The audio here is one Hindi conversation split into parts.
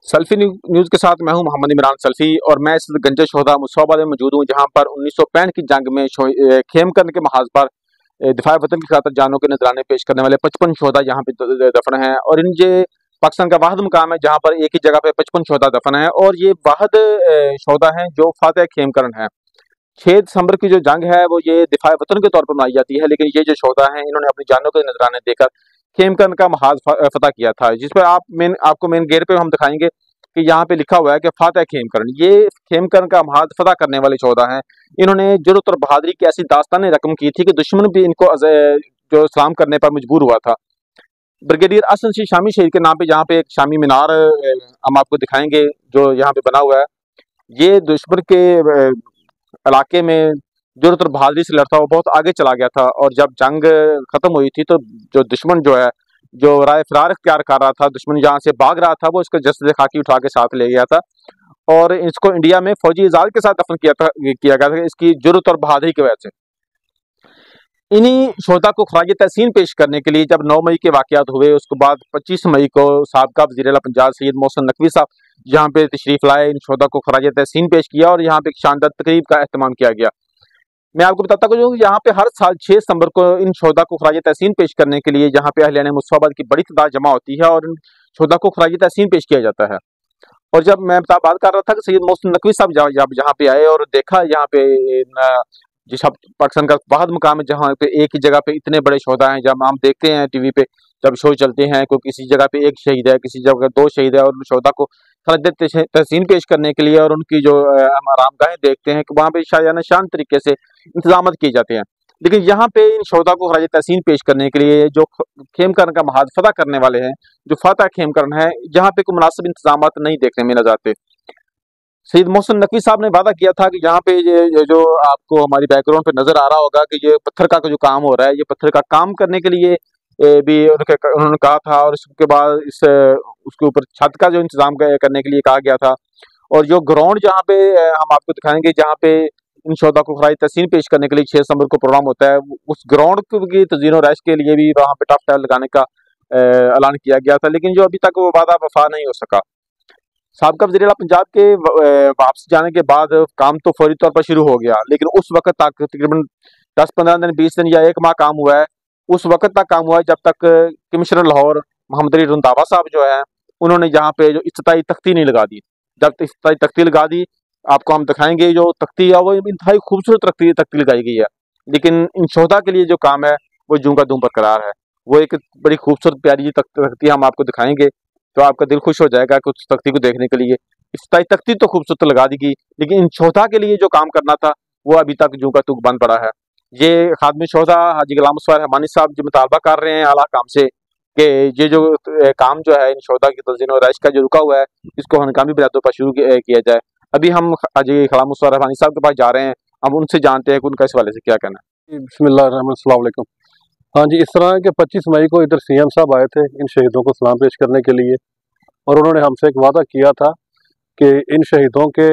सल्फी न्यूज के साथ मैं हूं मोहम्मद इमरान सल्फी और मैं इस गंजे शोधा मुसाबाद में मौजूद हूं, जहां पर 1965 की जंग में खेम करने के महाज पर दिफा वतन की खातर जानों के नजराने पेश करने वाले 55 शोधा यहाँ पे दफन हैं। और इन ये पाकिस्तान का वाहिद मुकाम है जहाँ पर एक ही जगह पे 55 शोधा दफन है। और ये वाहिद शोधा हैं जो फातह खेमकरन है। 6 दिसंबर की जो जंग है वो ये दिफा वतन के तौर पर मनाई जाती है, लेकिन ये जो शोधा हैं इन्होंने अपनी जानों के नजराने देकर खेमकरन का महाज फतह किया था, जिस पर आपको मेन गेट पे हम दिखाएंगे कि यहाँ पे लिखा हुआ है कि फातह खेमकरन। ये खेमकरन का महाज फतह करने वाले शोधा हैं। इन्होंने जुर्रत और बहादुरी की ऐसी दास्तानें रकम की थी कि दुश्मन भी इनको जो सलाम करने पर मजबूर हुआ था। ब्रिगेडियर असद सी शामी शहीद के नाम पे यहाँ पे एक शामी मीनार हम आपको दिखाएंगे जो यहाँ पे बना हुआ है। ये दुश्मन के इलाके में जुर्रत और बहादुरी से लड़ता हुआ बहुत आगे चला गया था। और जब जंग खत्म हुई थी तो जो दुश्मन जो है जो राय फरार इख्तियार कर रहा था, दुश्मन जहाँ से भाग रहा था, वो इसका जस्द खाकी उठा के साथ ले गया था और इसको इंडिया में फौजी इजाज के साथ दफन किया गया था इसकी जुर्रत और बहादुरी की वजह से। इन्हीं शोधा को खराज तहसीन पेश करने के लिए जब 9 मई के वाकयात हुए, उसके बाद 25 मई को साबका वज़ीर आला पंजाब सैयद मोहसिन नकवी साहब यहाँ पे तशरीफ लाए, इन शोधा को खराज तहसीन पेश किया और यहाँ पे एक शानदार तकरीब का एहतमाम किया गया। मैं आपको बताता हूँ कि यहाँ पे हर साल 6 सितंबर को इन शोधा को खराज तहसीन पेश करने के लिए यहाँ पे अहलियान मुस्तफाबाद की बड़ी तादाद जमा होती है और इन शोधा को खराज तहसीन पेश किया जाता है। और जब मैं बात कर रहा था कि सैयद मोहसिन नकवी साहब जब यहाँ पे आए और देखा यहाँ पे जिस पाकिस्तान का वाहिद मुकाम है जहाँ पे एक ही जगह पे इतने बड़े शोधा हैं। जब हम देखते हैं टीवी पे जब शो चलते हैं कोई किसी जगह पे एक शहीद है, किसी जगह 2 शहीद है, और उन शोधा को खराज तहसीन पेश करने के लिए और उनकी जो हम आरामगाहें देखते हैं कि वहाँ पे शायाना शान तरीके से इंतजाम किए जाते हैं। लेकिन यहाँ पे इन शोधा को खराज तहसीन पेश करने के लिए जो खेमकरन का महाज फतह करने वाले हैं, जो फातह खेमकरन है, यहाँ पे कोई मुनासिब इंतजाम नहीं देखने में नजर आते। सैयद मोहसिन नकवी साहब ने वादा किया था कि यहाँ पे ये जो आपको हमारी बैकग्राउंड पे नजर आ रहा होगा कि ये पत्थर का जो काम हो रहा है, ये पत्थर का काम करने के लिए भी उन्होंने कहा था और इसके बाद उसके ऊपर छत का जो इंतजाम करने के लिए कहा गया था। और जो ग्राउंड जहाँ पे हम आपको दिखाएंगे जहाँ पे इन शोधा को खराज तहसीन पेश करने के लिए 6 सितंबर को प्रोग्राम होता है, उस ग्राउंड की तज़ीन और रैश के लिए भी वहाँ पे टफ टाइल लगाने का ऐलान किया गया था, लेकिन जो अभी तक वो वादा वफा नहीं हो सका। साबका वज़ीर आला पंजाब के वापस जाने के बाद काम तो फौरी तौर पर शुरू हो गया, लेकिन उस वक्त तक तकरीबन 10-15 दिन 20 दिन या 1 माह काम हुआ है। उस वक्त तक काम हुआ है जब तक कमिश्नर लाहौर मोहम्मद अली रंधावा साहब जो है उन्होंने यहाँ पे जो इफ्तिताई तख्ती नहीं लगा दी। जब इफ्तिताई तख्ती लगा दी, आपको हम दिखाएंगे जो तख्ती है वो इंतहाई खूबसूरत तख्ती लगाई गई है, लेकिन इन शोधा के लिए जो काम है वो जूं का दूं बरकरार है। वो एक बड़ी खूबसूरत प्यारी तख्ती हम आपको दिखाएंगे तो आपका दिल खुश हो जाएगा कि उस तख्ती को देखने के लिए। इफ्तिताई तख्ती तो खूबसूरत लगा दी गई, लेकिन इन शोधा के लिए जो काम करना था वो अभी तक जूं का तूं बंद पड़ा है। ये खादम शोधा हाजी गुलाम मुस्तफा रहमानी साहब जो मुतालबा कर रहे हैं आला काम से कि ये जो काम जो है इन शोधा की तज़ीन और रैश का जो रुका हुआ है इसको हंगामी बुनियादों पर शुरू किया जाए। अभी हम हाजी गुलाम मुस्तफा रहमानी साहब के पास जा रहे हैं, हम उनसे जानते हैं कि उनका इस हवाले से क्या कहना है। बिस्मिल्लाह। हाँ जी, इस तरह के 25 मई को इधर सीएम साहब आए थे इन शहीदों को सलाम पेश करने के लिए और उन्होंने हमसे एक वादा किया था कि इन शहीदों के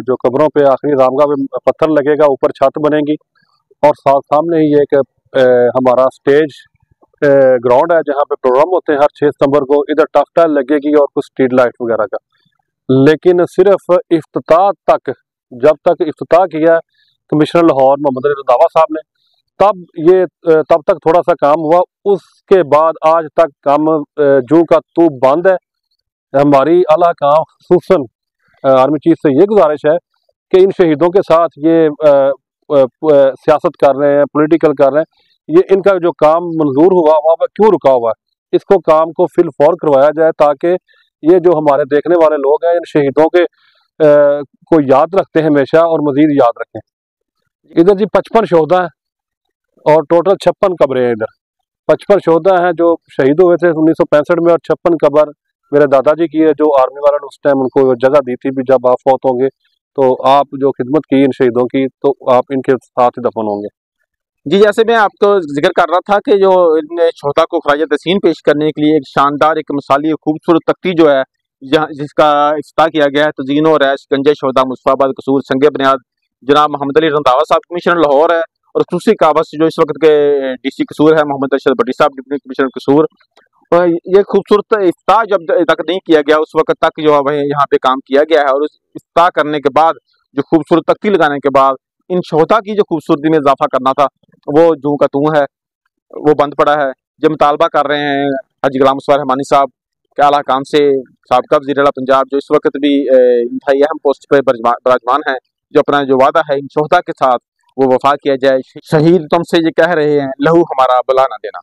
जो कब्रों पे आखिरी रामगाह में पत्थर लगेगा, ऊपर छत बनेगी और सामने ही एक हमारा स्टेज ग्राउंड है जहाँ पे प्रोग्राम होते हैं हर 6 सितंबर को। इधर टफ टाइल लगेगी और कुछ स्ट्रीट लाइट वगैरह का, लेकिन सिर्फ इफ्तिताह तक, जब तक इफ्तिताह किया कमिश्नर लाहौर मोहम्मद अली रंधावा साहब ने, तब तक थोड़ा सा काम हुआ। उसके बाद आज तक काम जूं का तू बंद है। हमारी आला काम खुसूसन आर्मी चीफ से ये गुजारिश है कि इन शहीदों के साथ ये सियासत कर रहे हैं, पॉलिटिकल कर रहे हैं, ये इनका जो काम मंजूर हुआ वह क्यों रुका हुआ है, इसको काम को फिल फौर करवाया जाए ताकि ये जो हमारे देखने वाले लोग हैं इन शहीदों के को याद रखते हैं हमेशा और मजीद याद रखें। इधर जी 55 शोधा हैं और टोटल 56 कब्रें हैं। इधर 55 शोधा हैं जो शहीद हुए थे 1965 में और 56 कब्र मेरे दादाजी की है जो आर्मी वालों ने उस टाइम उनको जगह दी थी भी जब आप फौत होंगे तो आप जो खिदमत की इन शहीदों की तो आप इनके साथ ही दफन होंगे। जी, जैसे मैं आपको जिक्र कर रहा था कि जो इन शोधा को खराज तहसीन पेश करने के लिए एक शानदार एक मिसाली खूबसूरत तख्ती जो है जिसका इफ्तिताह किया गया है तज़ीन और रैश गंजे शोधा मुस्तफाबाद कसूर संगे बुनियाद जनाब मोहम्मद अली रंधावा साहब कमिश्नर लाहौर है और खसूसी काबस जो इस वक्त के DC कसूर है मोहम्मद अरशद भट्टी साहब डिप्टी कमिश्नर कसूर। ये खूबसूरत इफ्ताह जब तक नहीं किया गया उस वक्त तक जो है यहाँ पे काम किया गया है, और उस इफ्ताह करने के बाद जो खूबसूरत तख्ती लगाने के बाद इन शोहदा की जो खूबसूरती में इजाफा करना था वो जूं का तूं है, वो बंद पड़ा है। जो मुतालबा कर रहे हैं हाजी गुलाम मुस्तफा रहमानी साहब के आला काम से, साबका वज़ीर आला पंजाब जो इस वक्त भी इंतहाई अहम पोस्ट पर बराजमान है, जो अपना जो वादा है इन शोहदा के साथ वो वफा किया जाए। शहीद तुमसे ये कह रहे हैं लहू हमारा बुला ना देना।